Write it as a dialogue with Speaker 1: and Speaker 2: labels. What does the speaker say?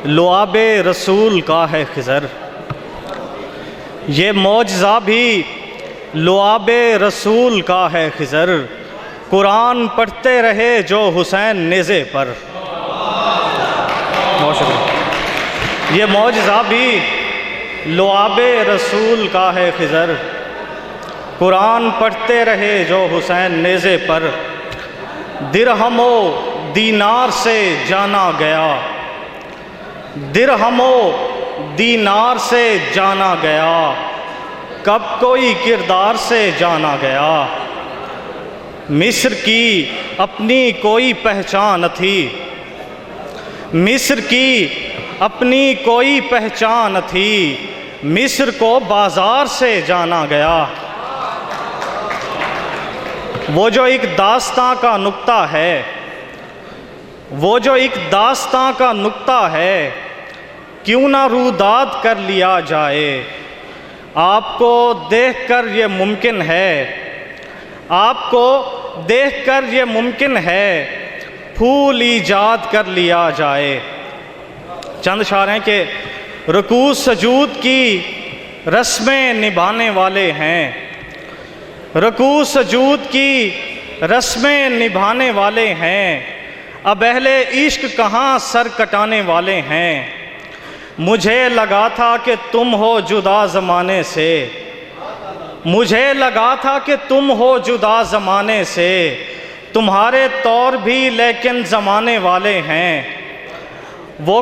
Speaker 1: लुआबे रसूल का है खिज़र, ये मौजज़ा भी लुआबे रसूल का है खिज़र। कुरान पढ़ते रहे जो हुसैन नेज़े पर। बहुत शुक्रिया। ये मौजज़ा भी लुआबे रसूल का है खिज़र, कुरान पढ़ते रहे जो हुसैन नेज़े पर। दिरहमो दीनार से जाना गया, दिरहमो दीनार से जाना गया, कब कोई किरदार से जाना गया। मिस्र की अपनी कोई पहचान थी, मिस्र की अपनी कोई पहचान थी, मिस्र को बाज़ार से जाना गया। वो जो एक दास्तां का नुक्ता है, वो जो एक दास्तां का नुक्ता है, क्यों ना रूदाद कर लिया जाए। आपको देखकर ये मुमकिन है, आपको देखकर ये मुमकिन है, फूल ईजाद कर लिया जाए। चंद शायर हैं कि रुकू सजूद की रस्में निभाने वाले हैं, रुकू सजूद की रस्में निभाने वाले हैं, अब अहले इश्क कहाँ सर कटाने वाले हैं। मुझे लगा था कि तुम हो जुदा ज़माने से, मुझे लगा था कि तुम हो जुदा ज़माने से, तुम्हारे तौर भी लेकिन ज़माने वाले हैं। वो